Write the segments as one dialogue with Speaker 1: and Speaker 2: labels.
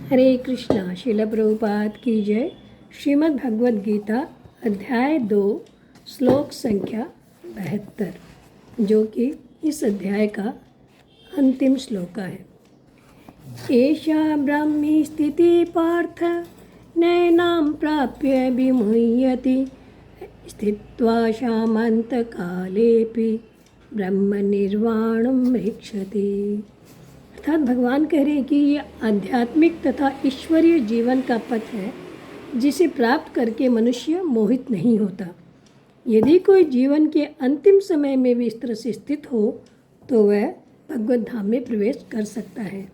Speaker 1: हरे कृष्णा। श्रील प्रभुपाद की जय। श्रीमद् भगवद गीता अध्याय 2 श्लोक संख्या 72, जो कि इस अध्याय का अंतिम श्लोक है। एषा ब्राह्मी स्थिति पार्थ नैनां प्राप्य विमुह्यति स्थित्वा शामन्तकालेऽपि ब्रह्म निर्वाणं ऋक्षति। अर्थात भगवान कह रहे हैं कि ये आध्यात्मिक तथा ईश्वरीय जीवन का पथ है जिसे प्राप्त करके मनुष्य मोहित नहीं होता। यदि कोई जीवन के अंतिम समय में भी इस तरह से स्थित हो तो वह भगवत धाम में प्रवेश कर सकता है।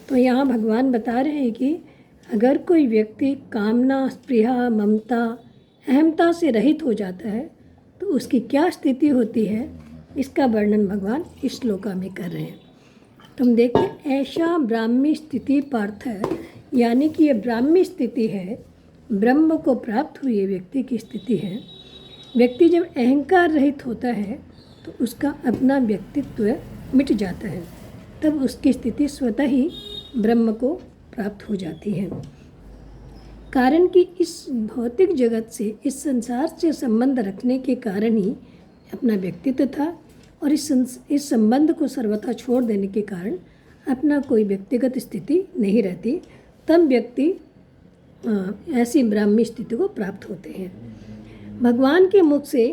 Speaker 1: तो यहाँ भगवान बता रहे हैं कि अगर कोई व्यक्ति कामना, स्पृहा, ममता, अहमता से रहित हो जाता है तो उसकी क्या स्थिति होती है, इसका वर्णन भगवान इस श्लोका में कर रहे हैं। तुम देखिए, ऐसा ब्राह्मी स्थिति पार्थ है, यानी कि ये ब्राह्मी स्थिति है, ब्रह्म को प्राप्त हुई व्यक्ति की स्थिति है। व्यक्ति जब अहंकार रहित होता है तो उसका अपना व्यक्तित्व मिट जाता है, तब उसकी स्थिति स्वतः ही ब्रह्म को प्राप्त हो जाती है। कारण कि इस भौतिक जगत से, इस संसार से संबंध रखने के कारण ही अपना व्यक्तित्व था, और इस संबंध को सर्वथा छोड़ देने के कारण अपना कोई व्यक्तिगत स्थिति नहीं रहती। तब व्यक्ति ऐसी ब्राह्मी स्थिति को प्राप्त होते हैं। भगवान के मुख से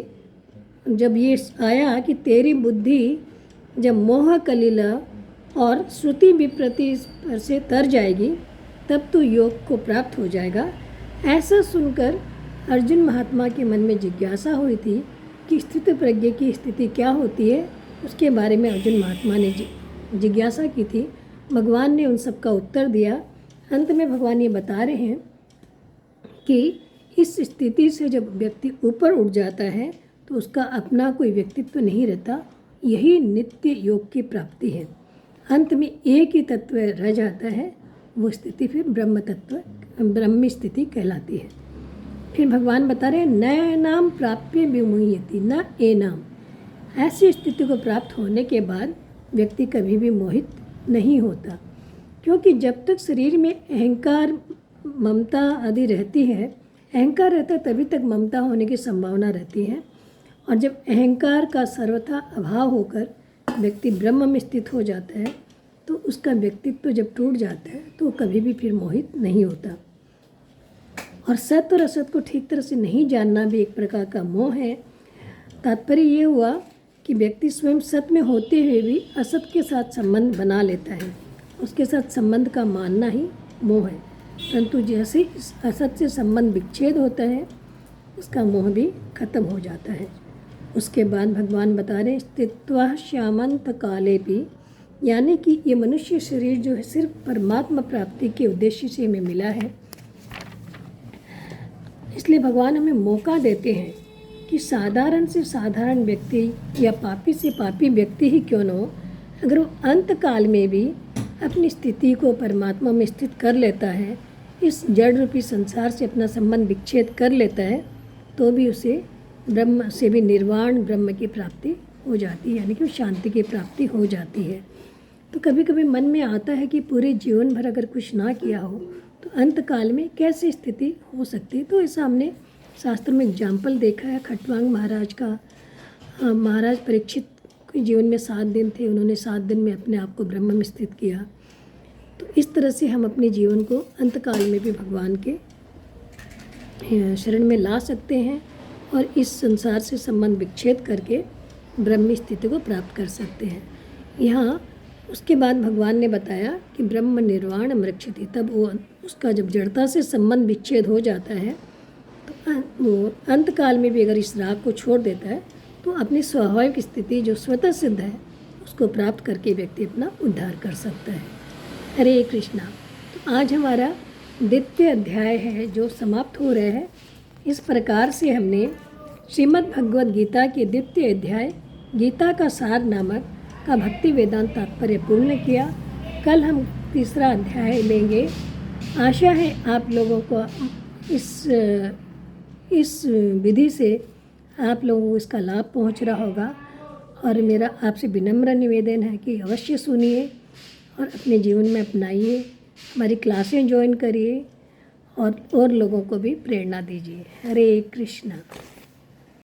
Speaker 1: जब ये आया कि तेरी बुद्धि जब मोह कलीला और श्रुति विप्रति पर से तर जाएगी तब तो योग को प्राप्त हो जाएगा, ऐसा सुनकर अर्जुन महात्मा के मन में जिज्ञासा हुई थी कि स्थित प्रज्ञ की स्थिति क्या होती है। उसके बारे में अर्जुन महात्मा ने जिज्ञासा की थी। भगवान ने उन सब का उत्तर दिया। अंत में भगवान ये बता रहे हैं कि इस स्थिति से जब व्यक्ति ऊपर उठ जाता है तो उसका अपना कोई व्यक्तित्व नहीं रहता। यही नित्य योग की प्राप्ति है। अंत में एक ही तत्व रह जाता है, वो स्थिति फिर ब्रह्म तत्व, ब्रह्मी स्थिति कहलाती है। फिर भगवान बता रहे हैं, नया नाम प्राप्य विमुह्यति न ए नाम। ऐसी स्थिति को प्राप्त होने के बाद व्यक्ति कभी भी मोहित नहीं होता, क्योंकि जब तक शरीर में अहंकार, ममता आदि रहती है, अहंकार रहता है तभी तक ममता होने की संभावना रहती है। और जब अहंकार का सर्वथा अभाव होकर व्यक्ति ब्रह्म में स्थित हो जाता है तो उसका व्यक्तित्व जब टूट जाता है तो कभी भी फिर मोहित नहीं होता। और सत्य और असत को ठीक तरह से नहीं जानना भी एक प्रकार का मोह है। तात्पर्य ये हुआ कि व्यक्ति स्वयं सत्य में होते हुए भी असत के साथ संबंध बना लेता है। उसके साथ संबंध का मानना ही मोह है। परंतु जैसे इस असत से संबंध विच्छेद होता है उसका मोह भी खत्म हो जाता है। उसके बाद भगवान बता रहे हैं, स्थित्वा श्यामंत काले भी, यानी कि ये मनुष्य शरीर जो है सिर्फ परमात्मा प्राप्ति के उद्देश्य से हमें मिला है। इसलिए भगवान हमें मौका देते हैं कि साधारण से साधारण व्यक्ति या पापी से पापी व्यक्ति ही क्यों न हो, अगर वो अंत काल में भी अपनी स्थिति को परमात्मा में स्थित कर लेता है, इस जड़ रूपी संसार से अपना संबंध विच्छेद कर लेता है, तो भी उसे ब्रह्म से भी निर्वाण ब्रह्म की प्राप्ति हो जाती है, यानी कि शांति की प्राप्ति हो जाती है। तो कभी कभी मन में आता है कि पूरे जीवन भर अगर कुछ ना किया हो तो अंत काल में कैसी स्थिति हो सकती है। तो ऐसा हमने शास्त्र में एग्जाम्पल देखा है। खटवांग महाराज का, महाराज परीक्षित के जीवन में 7 दिन थे, उन्होंने 7 दिन में अपने आप को ब्रह्म में स्थित किया। तो इस तरह से हम अपने जीवन को अंत काल में भी भगवान के शरण में ला सकते हैं और इस संसार से संबंध विच्छेद करके ब्रह्मी स्थिति को प्राप्त कर सकते हैं। यहाँ उसके बाद भगवान ने बताया कि ब्रह्म निर्वाण मृक्षति, तब वो उसका जब जड़ता से संबंध विच्छेद हो जाता है तो वो अंत काल में भी अगर इस राग को छोड़ देता है तो अपनी स्वाभाविक स्थिति जो स्वतः सिद्ध है उसको प्राप्त करके व्यक्ति अपना उद्धार कर सकता है। हरे कृष्णा। तो आज हमारा द्वितीय अध्याय है जो समाप्त हो रहा है। इस प्रकार से हमने श्रीमद् भगवद गीता के द्वितीय अध्याय गीता का सार नामक का भक्ति वेदांत तात्पर्य पूर्ण किया। कल हम तीसरा अध्याय लेंगे। आशा है आप लोगों को इस विधि से आप लोगों को इसका लाभ पहुंच रहा होगा, और मेरा आपसे विनम्र निवेदन है कि अवश्य सुनिए और अपने जीवन में अपनाइए। हमारी क्लासें ज्वाइन करिए और लोगों को भी प्रेरणा दीजिए। हरे कृष्णा।